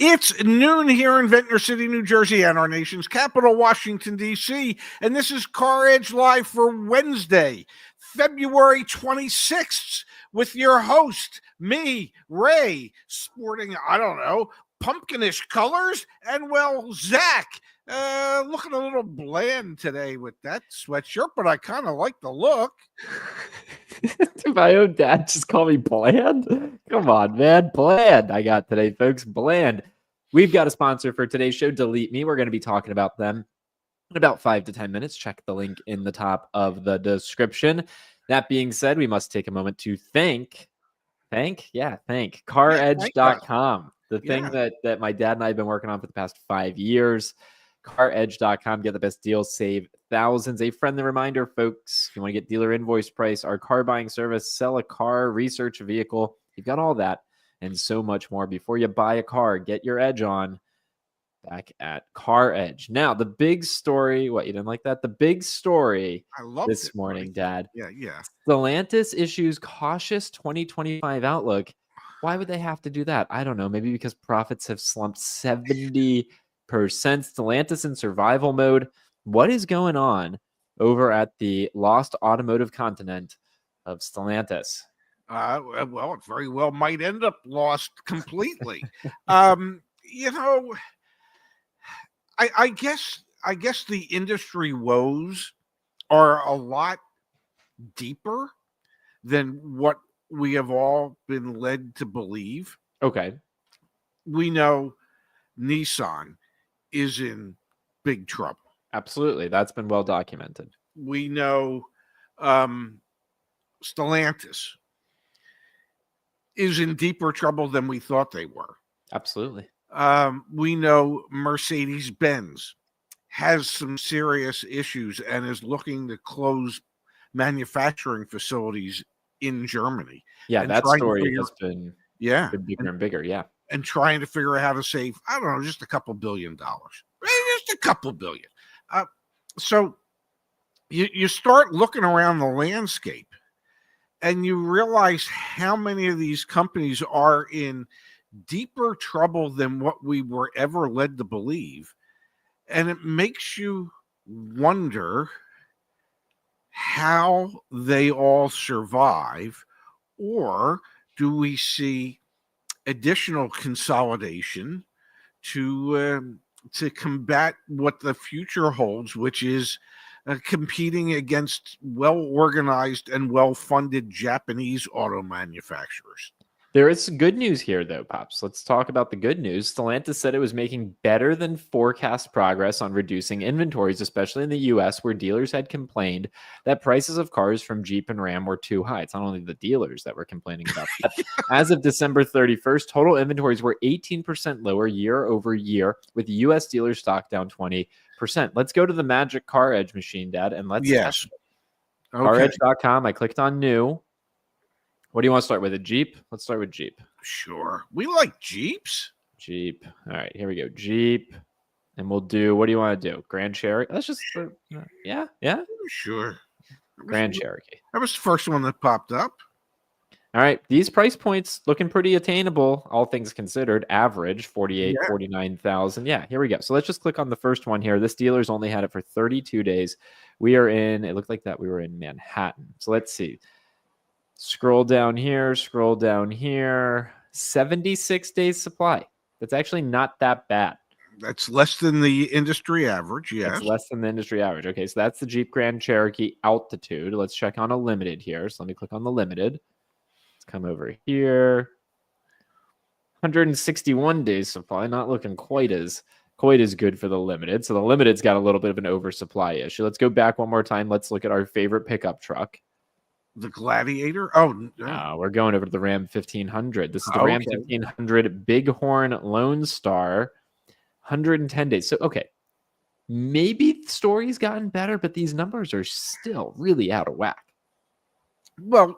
It's noon here in Ventnor City, New Jersey, and our nation's capital, Washington, D.C., and this is CarEdge Live for Wednesday, February 26th, with your host, me, Ray, sporting, pumpkinish colors, and, Zach, looking a little bland today with that sweatshirt, but I kind of like the look. My own dad just called me bland? Come on, man. Bland I got today, folks. Bland. We've got a sponsor for today's show, Delete Me. We're going to be talking about them in about 5 to 10 minutes. Check the link in the top of the description. That being said, we must take a moment to thank CarEdge.com. The thing that my dad and I have been working on for the past 5 years. CarEdge.com. Get the best deals, save thousands. A friendly reminder, folks, if you want to get dealer invoice price, our car buying service, sell a car, research a vehicle, you've got all that and so much more. Before you buy a car, get your edge on back at CarEdge. Now, the big story, what, you didn't like that? The big story this morning, Dad. Yeah. Stellantis issues cautious 2025 outlook. Why would they have to do that? I don't know. Maybe because profits have slumped 70%. Stellantis in survival mode. What is going on over at the lost automotive continent of Stellantis? It very well might end up lost completely. I guess the industry woes are a lot deeper than what we have all been led to believe. Okay. We know Nissan is in big trouble. Absolutely. That's been well documented. We know Stellantis is in deeper trouble than we thought they were. Absolutely. We know Mercedes-Benz has some serious issues and is looking to close manufacturing facilities in Germany. Yeah, that story has been bigger and bigger. Yeah. And trying to figure out how to save, I don't know, just a couple $1 billion. Just a couple billion. So you start looking around the landscape and you realize how many of these companies are in deeper trouble than what we were ever led to believe. And it makes you wonder how they all survive, or do we see additional consolidation to combat what the future holds, which is competing against well-organized and well-funded Japanese auto manufacturers. There is some good news here, though, Pops. Let's talk about the good news. Stellantis said it was making better than forecast progress on reducing inventories, especially in the U.S., where dealers had complained that prices of cars from Jeep and Ram were too high. It's not only the dealers that were complaining about that. As of December 31st, total inventories were 18% lower year over year, with U.S. dealer stock down 20%. Let's go to the magic CarEdge machine, Dad, and let's test it. Okay. CarEdge.com. I clicked on new. What do you want to start with? A Jeep? Let's start with Jeep. Sure. We like Jeeps. Jeep. All right, here we go. Jeep. And we'll do, what do you want to do? Grand Cherokee? Let's just, yeah. Sure. Grand Cherokee. That was the first one that popped up. All right, these price points looking pretty attainable, all things considered. Average, 48, 49,000. Yeah, here we go. So let's just click on the first one here. This dealer's only had it for 32 days. We are in, it looked like that we were in Manhattan. So let's see. Scroll down here, 76 days supply. That's actually not that bad. That's less than the industry average, yes. It's less than the industry average. Okay, so that's the Jeep Grand Cherokee Altitude. Let's check on a limited here. So let me click on the limited. Let's come over here. 161 days supply, not looking quite as good for the limited. So the limited's got a little bit of an oversupply issue. Let's go back one more time. Let's look at our favorite pickup truck. The Gladiator? Oh, no. We're going over to the Ram 1500. This is the Ram 1500 Bighorn Lone Star, 110 days. So, okay, maybe the story's gotten better, but these numbers are still really out of whack. Well,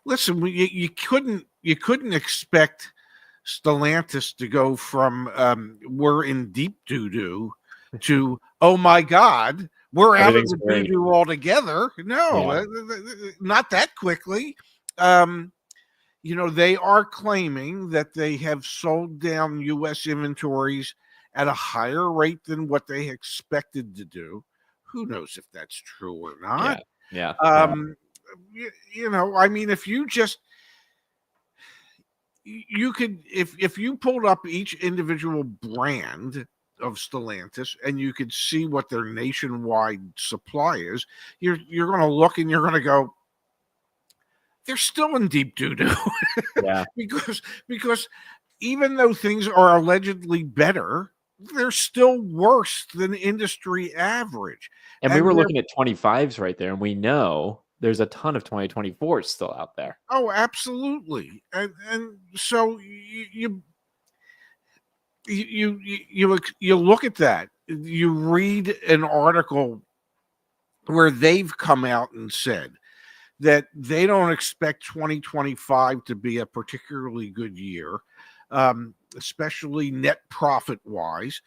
listen, you couldn't expect Stellantis to go from we're in deep doo-doo to, oh my God, we're out of the doo-doo altogether. No, not that quickly. They are claiming that they have sold down U.S. inventories at a higher rate than what they expected to do. Who knows if that's true or not? Yeah. I mean, if you just you could if you pulled up each individual brand of Stellantis and you could see what their nationwide supply is, you're going to look and you're going to go, they're still in deep doo-doo. Yeah. because even though things are allegedly better, they're still worse than industry average. And we were looking at 25s right there, and we know there's a ton of 2024s still out there. Oh, absolutely. And so you look at that. You read an article where they've come out and said that they don't expect 2025 to be a particularly good year, especially net profit wise.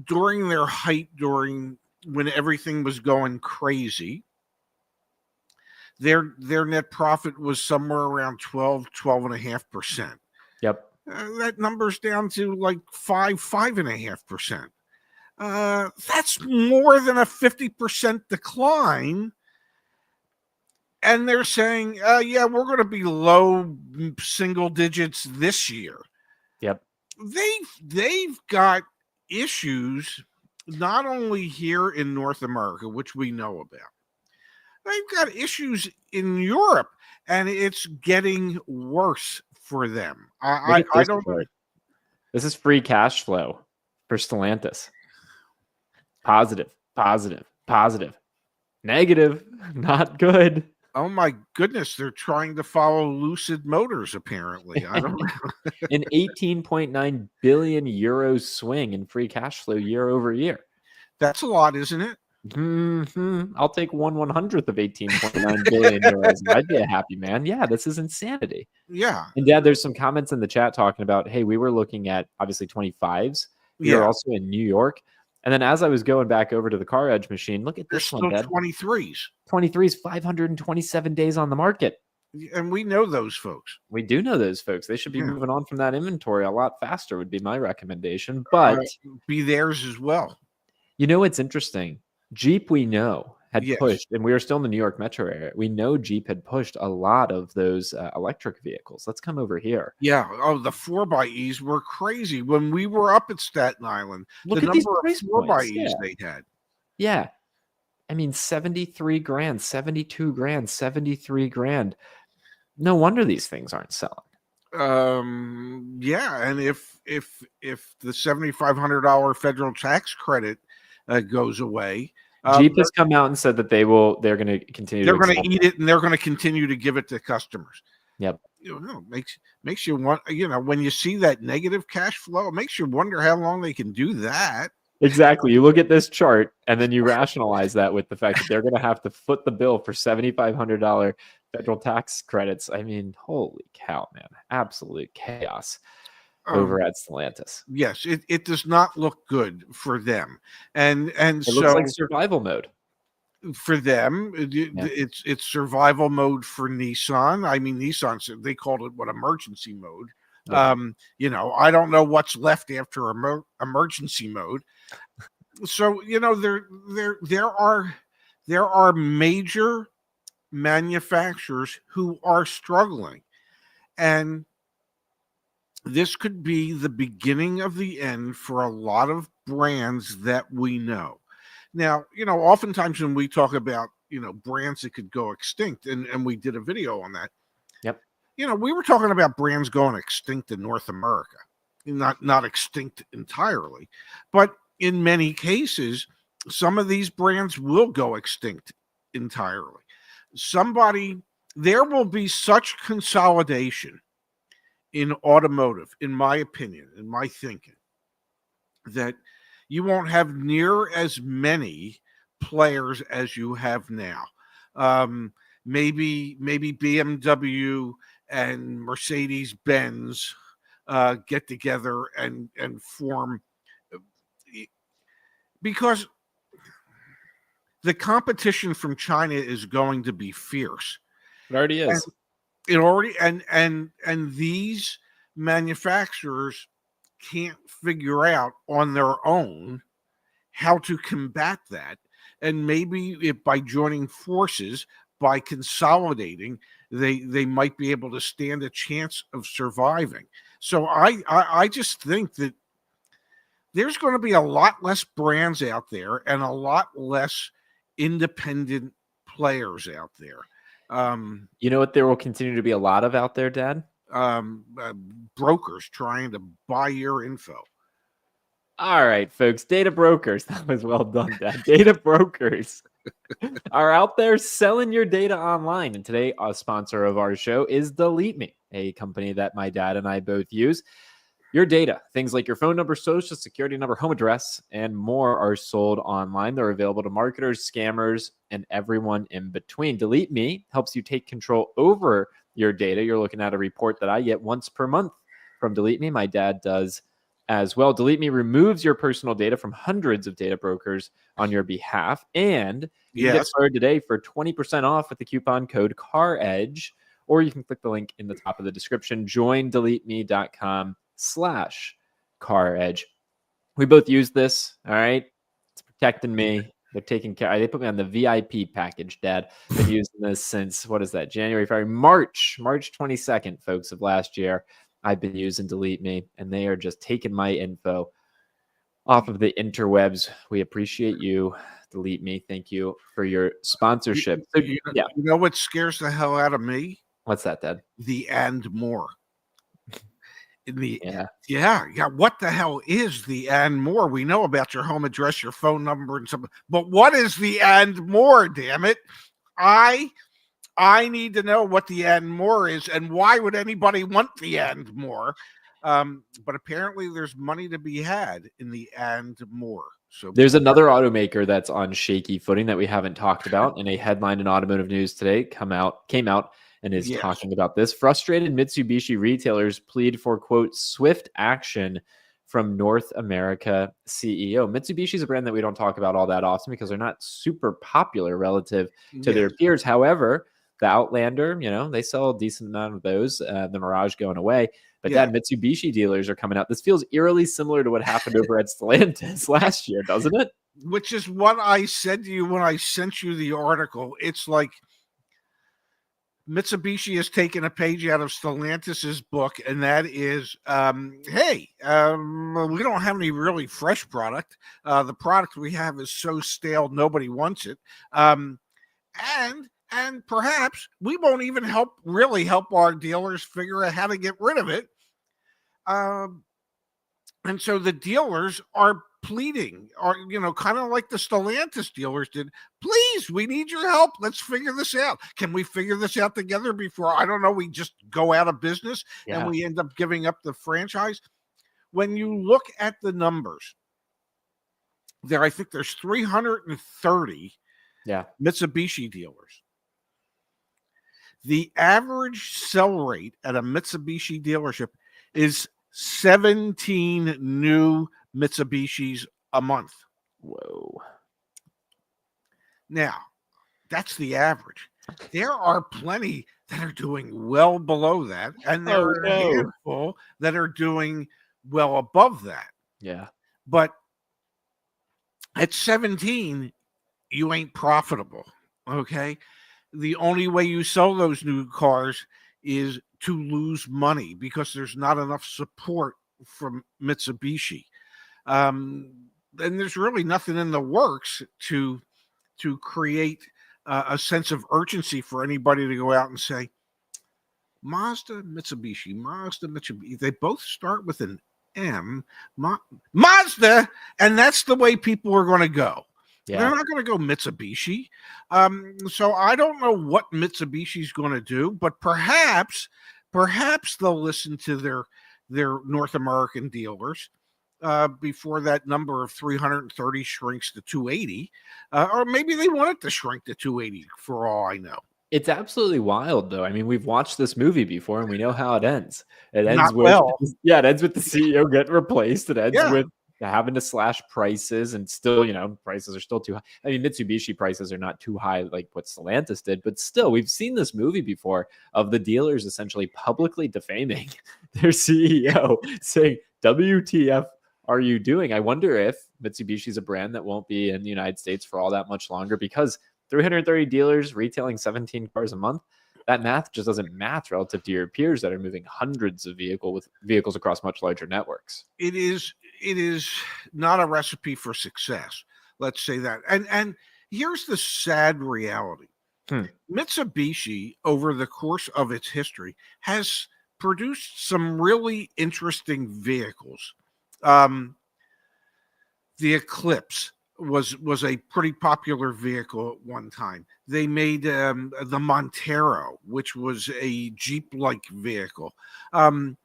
During their height, during when everything was going crazy, their net profit was somewhere around 12.5%. Yep. That number's down to like 5.5%. That's more than a 50% decline. And they're saying, yeah, we're going to be low single digits this year. Yep. They've got issues not only here in North America, which we know about. They've got issues in Europe, and it's getting worse for them. I don't know. This is free cash flow for Stellantis. Positive. Negative. Not good. Oh my goodness, they're trying to follow Lucid Motors, apparently. I don't know. An 18.9 billion euros swing in free cash flow year over year. That's a lot, isn't it? I'll take 1/100th of 18.9 billion euros. I'd be a happy man. Yeah, this is insanity. Yeah. And Dad, there's some comments in the chat talking about, hey, we were looking at obviously 25s. We were also in New York. And then as I was going back over to the CarEdge machine, look at this one, Dad. 23s. 23s, 527 days on the market. And we know those folks. We do know those folks. They should be moving on from that inventory a lot faster would be my recommendation. But be theirs as well. You know what's interesting? Jeep, we know, had Yes. pushed, and we were still in the New York metro area. We know Jeep had pushed a lot of those electric vehicles. Let's come over here. Yeah. Oh, the 4xEs were crazy. When we were up at Staten Island, Look the at these number of price 4xEs points. they had. Yeah. I mean, 73 grand, 72 grand, 73 grand. No wonder these things aren't selling. Yeah. And if the $7,500 federal tax credit goes away, Jeep has come out and said that they're going to continue. They're going to eat it, and they're going to continue to give it to customers. Yep. Makes you want. When you see that negative cash flow, it makes you wonder how long they can do that. Exactly. You look at this chart, and then you rationalize that with the fact that they're going to have to foot the bill for $7,500 federal tax credits. I mean, holy cow, man! Absolute chaos over at Stellantis. Yes, it does not look good for them, and it so looks like survival mode for them. It's survival mode for Nissan. I mean, Nissan, they called it emergency mode. Yeah. I don't know what's left after emergency mode. So there are major manufacturers who are struggling, and this could be the beginning of the end for a lot of brands that we know. Now, oftentimes when we talk about, brands that could go extinct, and we did a video on that. Yep. We were talking about brands going extinct in North America, not extinct entirely, but in many cases, some of these brands will go extinct entirely. There will be such consolidation in automotive, in my opinion, in my thinking, that you won't have near as many players as you have now. Maybe BMW and Mercedes-Benz get together and form, because the competition from China is going to be fierce. It already is. It already and these manufacturers can't figure out on their own how to combat that. And maybe if by joining forces, by consolidating, they might be able to stand a chance of surviving. So I just think that there's going to be a lot less brands out there and a lot less independent players out there. You know what there will continue to be a lot of out there, Dad? Brokers trying to buy your info. All right, folks, data brokers. That was well done, Dad. Data brokers are out there selling your data online. And today, a sponsor of our show is Delete Me, a company that my dad and I both use. Your data, things like your phone number, social security number, home address, and more are sold online. They're available to marketers, scammers, and everyone in between. Delete Me helps you take control over your data. You're looking at a report that I get once per month from Delete Me. My dad does as well. Delete Me removes your personal data from hundreds of data brokers on your behalf. And you can get started today for 20% off with the coupon code CarEdge, or you can click the link in the top of the description. Join deleteme.com/CarEdge. We both use this. All right. It's protecting me. They're taking care. They put me on the VIP package, Dad. Been using this since, what is that? January, February, March 22nd, folks, of last year. I've been using Delete Me, and they are just taking my info off of the interwebs. We appreciate you, Delete Me. Thank you for your sponsorship. You know what scares the hell out of me? What's that, Dad? The and more. What the hell is the and more? We know about your home address, your phone number, and something, but what is the and more? Damn it! I need to know what the and more is, and why would anybody want the and more? But apparently, there's money to be had in the and more. So there's another automaker that's on shaky footing that we haven't talked about. In a headline in Automotive News today, came out and is talking about this. Frustrated Mitsubishi retailers plead for, quote, swift action from North America CEO. Mitsubishi is a brand that we don't talk about all that often because they're not super popular relative to their peers. However, the Outlander, they sell a decent amount of those. The Mirage going away. But that Mitsubishi dealers are coming out. This feels eerily similar to what happened over at Stellantis last year, doesn't it? Which is what I said to you when I sent you the article. It's like Mitsubishi has taken a page out of Stellantis's book, and that is, hey, we don't have any really fresh product. The product we have is so stale, nobody wants it. And perhaps we won't even really help our dealers figure out how to get rid of it. And so the dealers are pleading, or kind of like the Stellantis dealers did. Please, we need your help. Let's figure this out. Can we figure this out together before, I don't know, we just go out of business and we end up giving up the franchise? When you look at the numbers, I think there's 330 Mitsubishi dealers. The average sell rate at a Mitsubishi dealership is 17 new Mitsubishis a month. Whoa. Now, that's the average. There are plenty that are doing well below that, and there are a handful that are doing well above that. Yeah. But at 17, you ain't profitable, okay? The only way you sell those new cars is to lose money because there's not enough support from Mitsubishi. And there's really nothing in the works to create a sense of urgency for anybody to go out and say, Mazda, Mitsubishi. They both start with an M. Mazda, and that's the way people are going to go. Yeah. They're not going to go Mitsubishi. So I don't know what Mitsubishi's going to do, but perhaps they'll listen to their North American dealers before that number of 330 shrinks to 280, or maybe they want it to shrink to 280 for all I know. It's absolutely wild, though. I mean, we've watched this movie before, and we know how it ends. It ends Not with well. It ends with the CEO getting replaced. It ends with having to slash prices, and still, prices are still too high. I mean, Mitsubishi prices are not too high like what Stellantis did, but still, we've seen this movie before of the dealers essentially publicly defaming their CEO, saying, WTF are you doing? I wonder if Mitsubishi is a brand that won't be in the United States for all that much longer, because 330 dealers retailing 17 cars a month, that math just doesn't math relative to your peers that are moving hundreds of vehicles across much larger networks. It is not a recipe for success. Let's say that. And here's the sad reality. Mitsubishi, over the course of its history, has produced some really interesting vehicles. The Eclipse was a pretty popular vehicle at one time. They made the Montero, which was a Jeep-like vehicle. There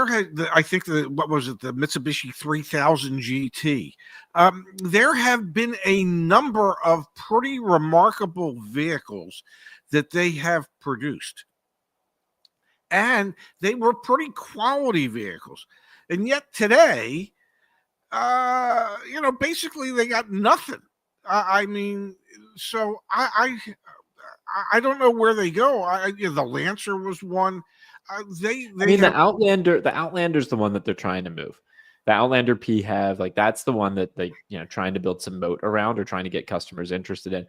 had, I think, the Mitsubishi 3000 GT. There have been a number of pretty remarkable vehicles that they have produced, and they were pretty quality vehicles. And yet today, basically they got nothing. I mean, so I don't know where they go. The Lancer was one. The Outlander's the one that they're trying to move. The Outlander PHEV, like that's the one that they, trying to build some moat around or trying to get customers interested in,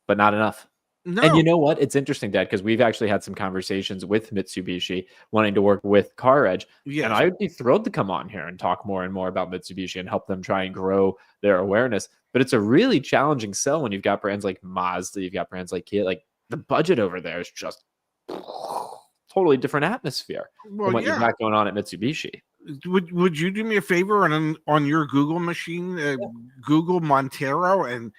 but not enough. No. And you know what? It's interesting, Dad, because we've actually had some conversations with Mitsubishi wanting to work with CarEdge. Yes. And I would be thrilled to come on here and talk more and more about Mitsubishi and help them try and grow their awareness. But it's a really challenging sell when you've got brands like Mazda, you've got brands like Kia. Like the budget over there is just totally different atmosphere than what you've got going on at Mitsubishi. Would you do me a favor and on your Google machine, Google Montero and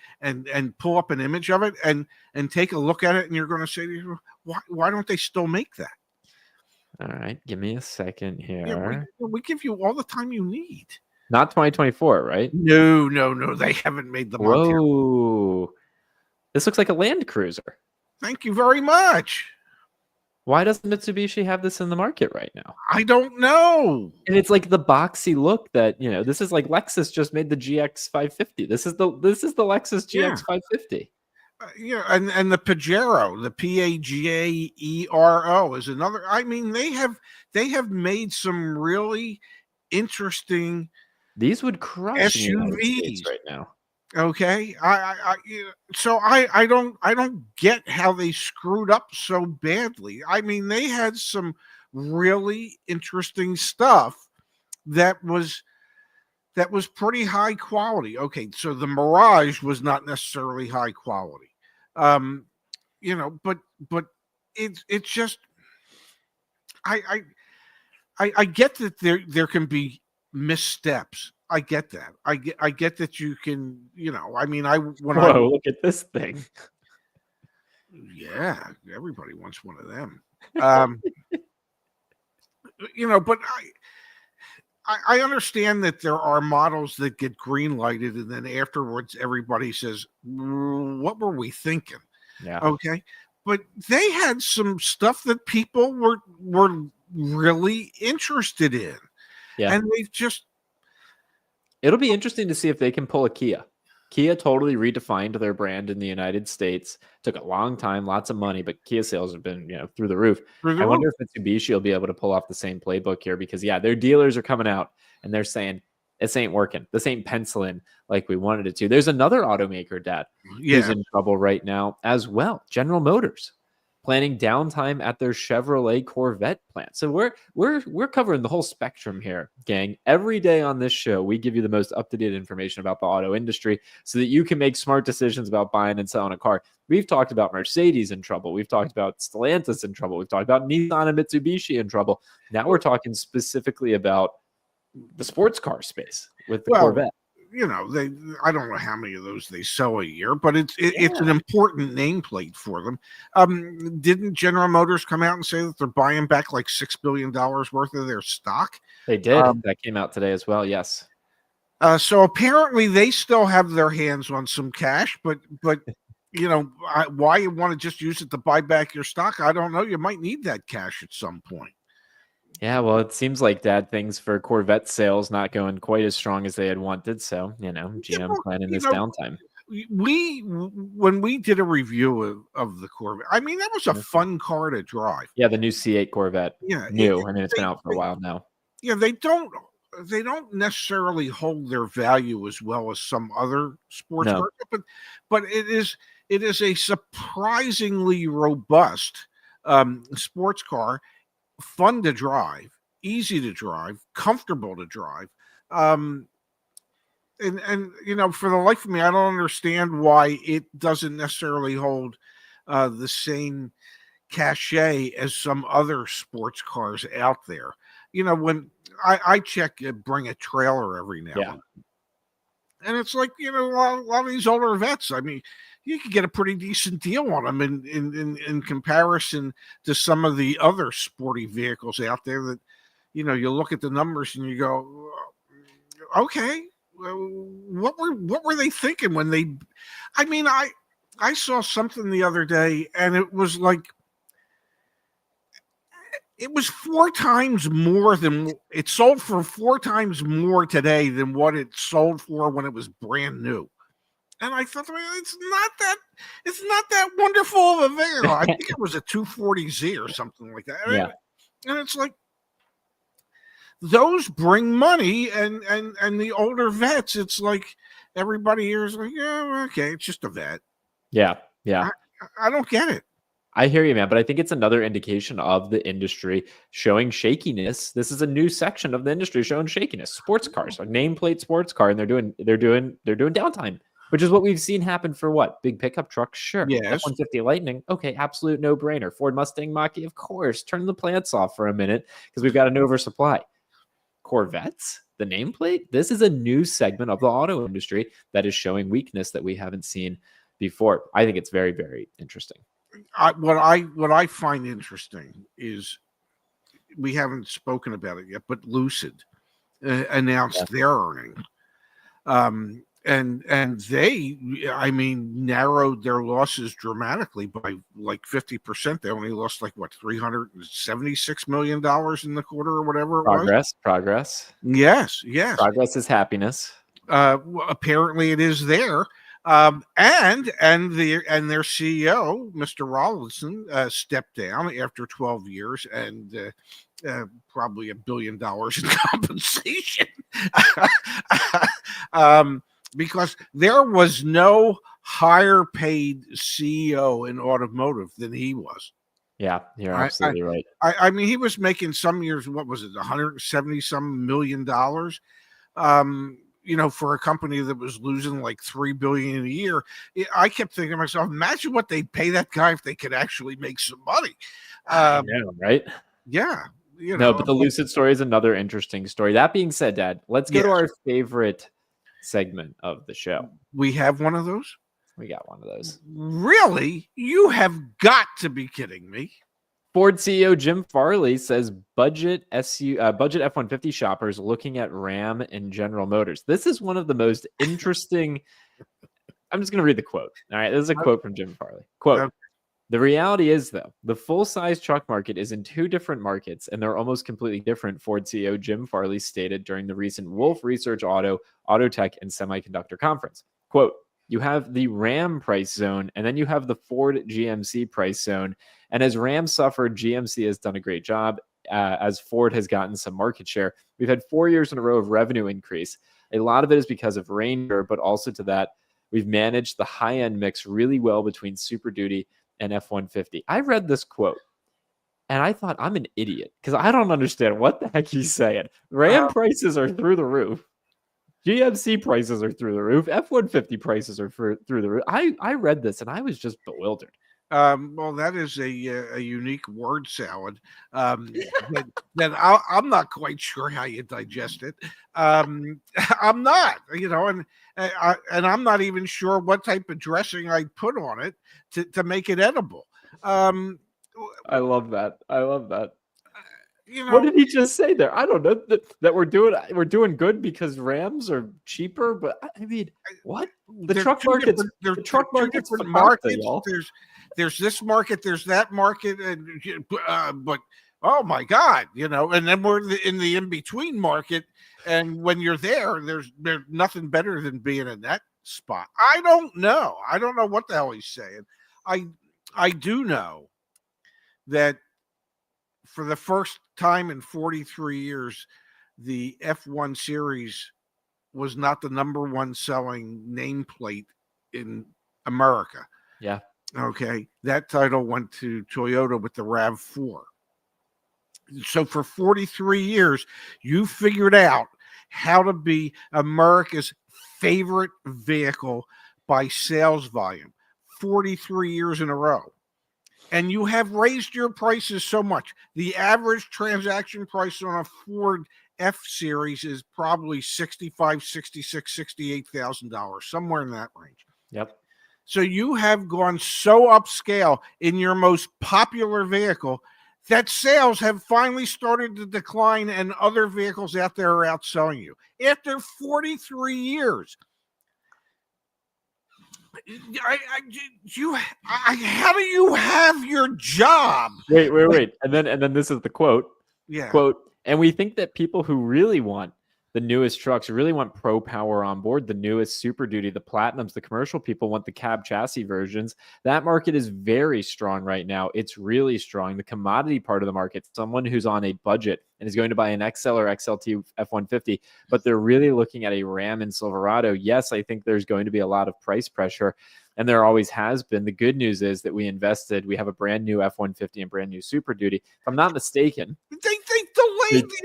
pull up an image of it and take a look at it, and you're going to say, why don't they still make that? All right, give me a second here. Yeah, we give you all the time you need. Not 2024, right? No, they haven't made the Montero. Whoa, this looks like a Land Cruiser. Thank you very much. Why doesn't Mitsubishi have this in the market right now? I don't know. And it's like the boxy look that, this is like Lexus just made the GX 550. This is the Lexus GX 550. And the Pajero, the Pagero is another. I mean, they have made some really interesting. These would crush SUVs right now. Okay, I don't get how they screwed up so badly. I mean, they had some really interesting stuff that was pretty high quality. Okay, so the Mirage was not necessarily high quality, but it's just I get that there can be missteps. I get that. I get that you can, Whoa, look at this thing. Yeah, everybody wants one of them. But I understand that there are models that get green lighted, and then afterwards everybody says, "What were we thinking?" Yeah. Okay. But they had some stuff that people were really interested in. Yeah. And they've just. It'll be interesting to see if they can pull a Kia. Kia totally redefined their brand in the United States. Took a long time, lots of money, but Kia sales have been, through the roof. I wonder if Mitsubishi will be able to pull off the same playbook here, because their dealers are coming out and they're saying this ain't working. This ain't penciling like we wanted it to. There's another automaker, Dad, who's in trouble right now as well. General Motors planning downtime at their Chevrolet Corvette plant. So we're covering the whole spectrum here, gang. Every day on this show, we give you the most up-to-date information about the auto industry so that you can make smart decisions about buying and selling a car. We've talked about Mercedes in trouble. We've talked about Stellantis in trouble. We've talked about Nissan and Mitsubishi in trouble. Now we're talking specifically about the sports car space with the Corvette. I don't know how many of those they sell a year, but it's an important nameplate for them. Didn't General Motors come out and say that they're buying back like $6 billion worth of their stock? They did. That came out today as well. Yes. So apparently they still have their hands on some cash, but why you want to just use it to buy back your stock? I don't know. You might need that cash at some point. Yeah, well, it seems like Dad, things for Corvette sales not going quite as strong as they had wanted. So, Yeah, GM well, planning you this know, downtime. when we did a review of the Corvette, I mean, that was a Mhm. fun car to drive. Yeah, the new C8 Corvette. Yeah, New. I mean, it's been they, out for a while now. yeah, they don't necessarily hold their value as well as some other sports No. cars, but it is a surprisingly robust sports car, fun to drive, easy to drive, comfortable to drive. Um, and for the life of me, I don't understand why it doesn't necessarily hold the same cachet as some other sports cars out there. When I check, bring a trailer every now Yeah. and it's like, a lot of these older vets. I mean, you could get a pretty decent deal on them in comparison to some of the other sporty vehicles out there that, you look at the numbers and you go, okay, well, what were they thinking when they? I mean, I saw something the other day, and it was like it was four times more than it sold for, four times more today than what it sold for when it was brand new. And I thought, well, it's not that wonderful of a vehicle. I think it was a 240Z or something like that. Yeah. And it's like, those bring money, and the older vets, it's like everybody here is like, yeah, okay, it's just a vet. Yeah. Yeah. I don't get it. I hear you, man, but I think it's another indication of the industry showing shakiness. This is a new section of the industry showing shakiness. Sports cars, a nameplate sports car, and they're doing downtime, which is what we've seen happen for what? Big pickup trucks, sure. Yes. F-150 Lightning, okay, absolute no-brainer. Ford Mustang Mach-E, of course. Turn the plants off for a minute because we've got an oversupply. Corvettes, the nameplate, this is a new segment of the auto industry that is showing weakness that we haven't seen before. I think it's very, very interesting. What I find interesting is, we haven't spoken about it yet, but Lucid announced their earnings, and they, I mean, narrowed their losses dramatically by like 50%. They only lost like what, $376 million in the quarter or whatever it was. Progress. Yes. Progress is happiness. Apparently, it is there. And their CEO, Mr. Rawlinson, stepped down after 12 years and probably $1 billion in compensation, because there was no higher paid CEO in automotive than he was. Yeah, you're absolutely right. I mean, he was making some years, what was it, 170 some million dollars. For a company that was losing like $3 billion a year. I kept thinking to myself, imagine what they'd pay that guy if they could actually make some money. I know, right? Yeah. No, but the Lucid story is another interesting story. That being said, Dad, let's go to our favorite segment of the show. We have one of those? We got one of those. Really? You have got to be kidding me. Ford CEO Jim Farley says budget F-150 shoppers looking at Ram and General Motors. This is one of the most interesting. I'm just going to read the quote. All right, this is a quote from Jim Farley. Quote, "The reality is, though, the full-size truck market is in two different markets, and they're almost completely different," Ford CEO Jim Farley stated during the recent Wolf Research Auto Tech, and Semiconductor Conference. Quote, "You have the Ram price zone, and then you have the Ford GMC price zone. And as Ram suffered, GMC has done a great job. As Ford has gotten some market share. We've had 4 years in a row of revenue increase. A lot of it is because of Ranger, but also to that, we've managed the high-end mix really well between Super Duty and F-150. I read this quote, and I thought, I'm an idiot because I don't understand what the heck he's saying. Ram prices are through the roof. GMC prices are through the roof. F-150 prices are through the roof. I read this, and I was just bewildered. Well, that is a unique word salad that I'm not quite sure how you digest it. I'm not, and I'm not even sure what type of dressing I'd put on it to make it edible. I love that. What did he just say there? I don't know that we're doing good because Rams are cheaper, but I mean, what? The truck market's different markets. There's this market, there's that market, but Oh my God, and then we're in the in-between market. And when you're there, there's nothing better than being in that spot. I don't know. I don't know what the hell he's saying. I do know that for the first time in 43 years, the F1 series was not the number one selling nameplate in America. Yeah. Okay. That title went to Toyota with the RAV4. So for 43 years, you figured out how to be America's favorite vehicle by sales volume 43 years in a row. And you have raised your prices so much. The average transaction price on a Ford F series is probably $65,000, $66,000, $68,000, somewhere in that range. Yep. So you have gone so upscale in your most popular vehicle that sales have finally started to decline, and other vehicles out there are outselling you. After 43 years, how do you have your job? Wait. And then this is the quote. Yeah. Quote, and we think that people who really want the newest trucks, really want Pro Power on board, the newest Super Duty, the Platinums, the commercial people want the cab chassis versions. That market is very strong right now. It's really strong. The commodity part of the market, someone who's on a budget and is going to buy an XL or XLT F-150, but they're really looking at a Ram and Silverado. Yes, I think there's going to be a lot of price pressure, and there always has been. The good news is that we have a brand new F-150 and brand new Super Duty. If I'm not mistaken,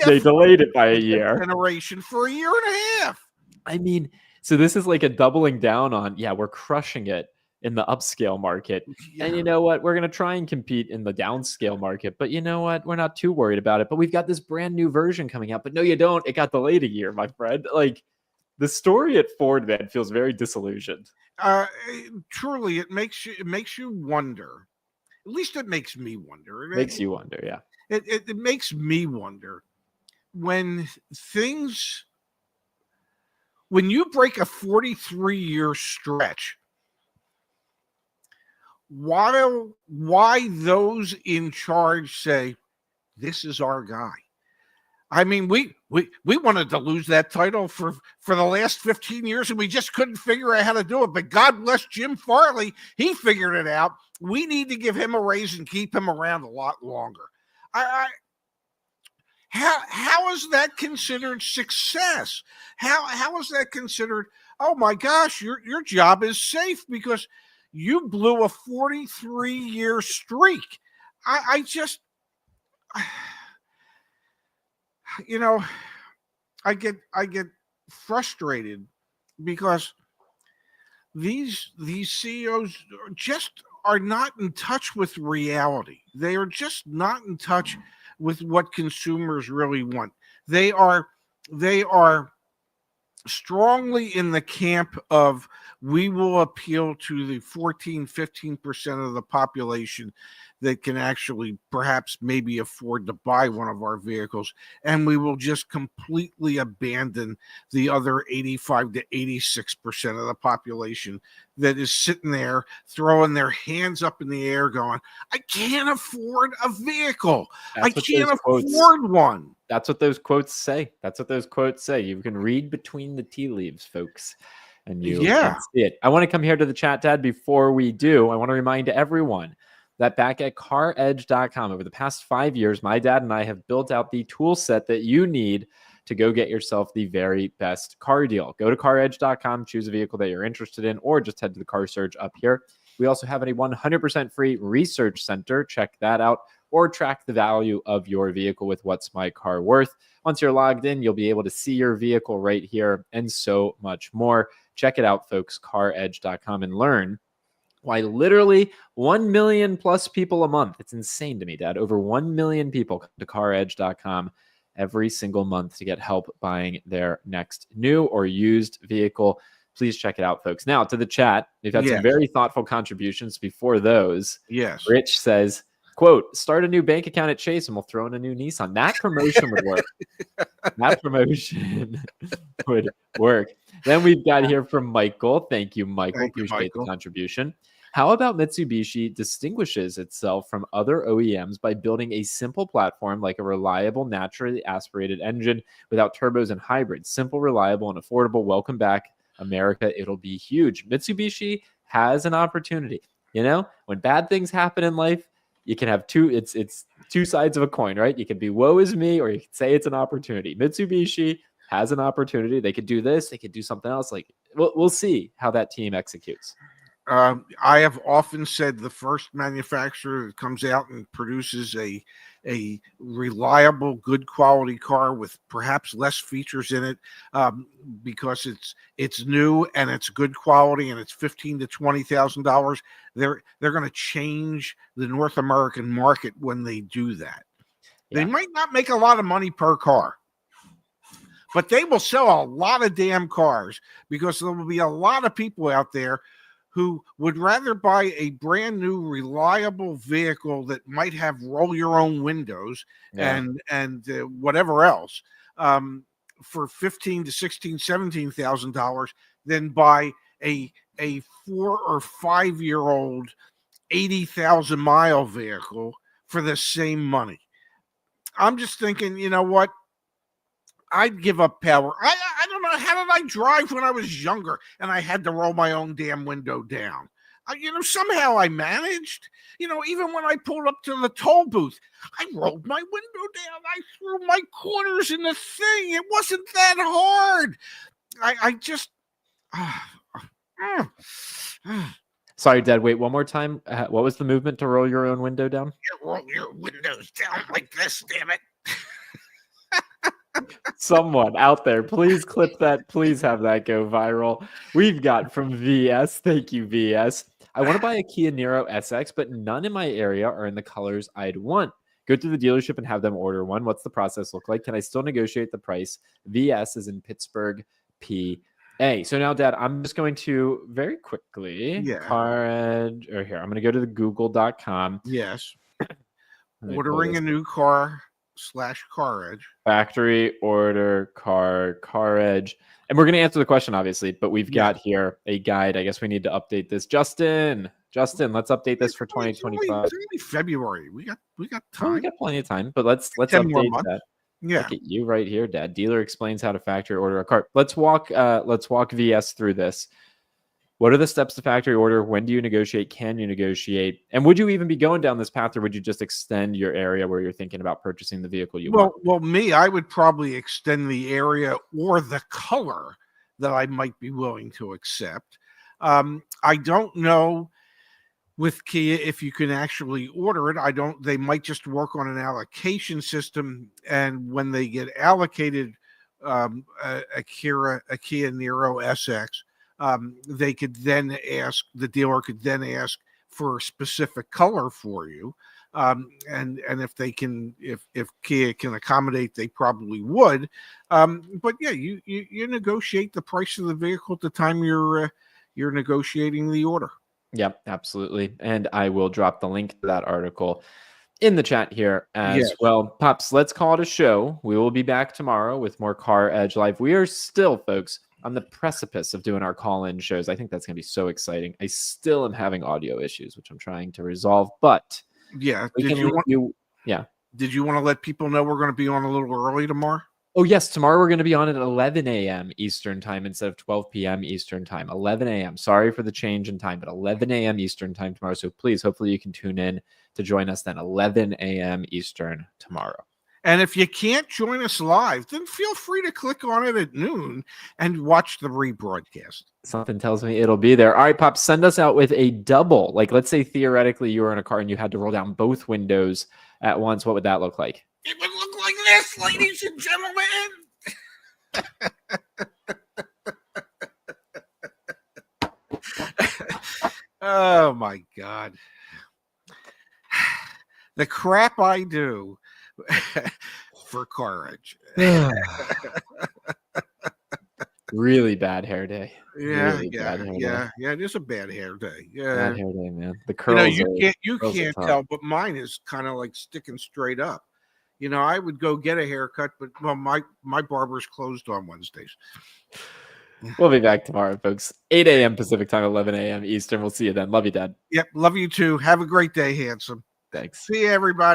They delayed it by a year. Generation for a year and a half. I mean, so this is like a doubling down on, we're crushing it in the upscale market. Yeah. And you know what? We're going to try and compete in the downscale market. But you know what? We're not too worried about it. But we've got this brand new version coming out. But no, you don't. It got delayed a year, my friend. Like, the story at Ford, man, feels very disillusioned. Truly, it makes you wonder. At least it makes me wonder. It makes you wonder, yeah. It makes me wonder when you break a 43-year stretch, why those in charge say, this is our guy. I mean, we wanted to lose that title for the last 15 years, and we just couldn't figure out how to do it. But God bless Jim Farley. He figured it out. We need to give him a raise and keep him around a lot longer. How is that considered success? How is that considered, oh my gosh, your job is safe because you blew a 43-year streak? I get frustrated because these CEOs just are not in touch with reality. They are just not in touch with what consumers really want. They are strongly in the camp of, we will appeal to the 14-15% of the population that can actually perhaps maybe afford to buy one of our vehicles, and we will just completely abandon the other 85-86% of the population that is sitting there throwing their hands up in the air going, I can't afford a vehicle. I can't afford one. That's what those quotes say. You can read between the tea leaves, folks, and you can see it. I want to come here to the chat, Dad. Before we do, I want to remind everyone that back at CarEdge.com, over the past 5 years, my dad and I have built out the tool set that you need to go get yourself the very best car deal. Go to CarEdge.com, choose a vehicle that you're interested in, or just head to the Car Surge up here. We also have a 100% free research center. Check that out, or track the value of your vehicle with What's My Car Worth. Once you're logged in, you'll be able to see your vehicle right here and so much more. Check it out, folks, CarEdge.com, and learn why literally 1 million plus people a month. It's insane to me, Dad. Over 1 million people come to CarEdge.com every single month to get help buying their next new or used vehicle. Please check it out, folks. Now to the chat. We've had some very thoughtful contributions before those. Yes. Rich says, quote, start a new bank account at Chase and we'll throw in a new Nissan. That promotion would work. That promotion would work. Then we've got here from Michael. Thank you, Michael. Appreciate the contribution. How about Mitsubishi distinguishes itself from other OEMs by building a simple platform like a reliable, naturally aspirated engine without turbos and hybrids? Simple, reliable, and affordable. Welcome back, America. It'll be huge. Mitsubishi has an opportunity. You know, when bad things happen in life, you can have it's two sides of a coin, right? You can be woe is me, or you can say it's an opportunity. Mitsubishi has an opportunity. They could do this. They could do something else. Like we'll see how that team executes. I have often said the first manufacturer that comes out and produces a reliable, good quality car with perhaps less features in it, because it's new and it's good quality and it's $15,000 to $20,000. They're going to change the North American market when they do that. Yeah. They might not make a lot of money per car, but they will sell a lot of damn cars, because there will be a lot of people out there who would rather buy a brand new, reliable vehicle that might have roll your own windows and whatever else, for $15,000 to $16,000, $17,000 than buy a 4 or 5 year old 80,000 mile vehicle for the same money. I'm just thinking, you know what? I'd give up power. I don't know. How did I drive when I was younger and I had to roll my own damn window down? Somehow I managed. Even when I pulled up to the toll booth, I rolled my window down. I threw my quarters in the thing. It wasn't that hard. I just... Sorry, Dad. Wait, one more time. What was the movement to roll your own window down? You roll your windows down like this, damn it. Someone out there, please clip that. Please have that go viral. We've got from VS. Thank you, VS. I want to buy a Kia Niro SX, but none in my area are in the colors I'd want. Go to the dealership and have them order one. What's the process look like? Can I still negotiate the price? VS is in Pittsburgh, PA. So now, Dad, I'm just going to very quickly CarEdge, or here, I'm going to go to the google.com. Yes. Ordering a new car /CarEdge. Factory order CarEdge. And we're going to answer the question, obviously, but we've got here a guide. I guess we need to update this. Justin, let's update this for 2025. It's only February. We got time. We got plenty of time, but let's update that. Yeah. Look at you right here, Dad. Dealer explains how to factory order a car. Let's walk VS through this. What are the steps to factory order? When do you negotiate? Can you negotiate? And would you even be going down this path, or would you just extend your area where you're thinking about purchasing the vehicle you want? Well, I would probably extend the area or the color that I might be willing to accept. I don't know with Kia if you can actually order it. They might just work on an allocation system, and when they get allocated a Kia Niro SX, the dealer could then ask for a specific color for you. And if Kia can accommodate, they probably would. But yeah, you negotiate the price of the vehicle at the time you're negotiating the order. Yep, absolutely. And I will drop the link to that article in the chat here as well. Pops, let's call it a show. We will be back tomorrow with more CarEdge Live. We are still, folks, on the precipice of doing our call-in shows. I think that's going to be so exciting. I still am having audio issues, which I'm trying to resolve, but did you want to let people know we're going to be on a little early tomorrow? Oh, yes. Tomorrow we're going to be on at 11 a.m. Eastern time instead of 12 p.m. Eastern time. 11 a.m. Sorry for the change in time, but 11 a.m. Eastern time tomorrow. So please, hopefully you can tune in to join us then 11 a.m. Eastern tomorrow. And if you can't join us live, then feel free to click on it at noon and watch the rebroadcast. Something tells me it'll be there. All right, Pop, send us out with a double. Like, let's say theoretically you were in a car and you had to roll down both windows at once. What would that look like? It would look like this, ladies and gentlemen. Oh, my God. The crap I do for CarEdge. Really bad hair day. Yeah, it is a bad hair day. Yeah, bad hair day, man. The curls. You can't tell, but mine is kind of like sticking straight up. I would go get a haircut, but my barber's closed on Wednesdays. We'll be back tomorrow, folks. 8 a.m. Pacific time, 11 a.m. Eastern. We'll see you then. Love you, Dad. Yep. Love you too. Have a great day, handsome. Thanks. See you, everybody.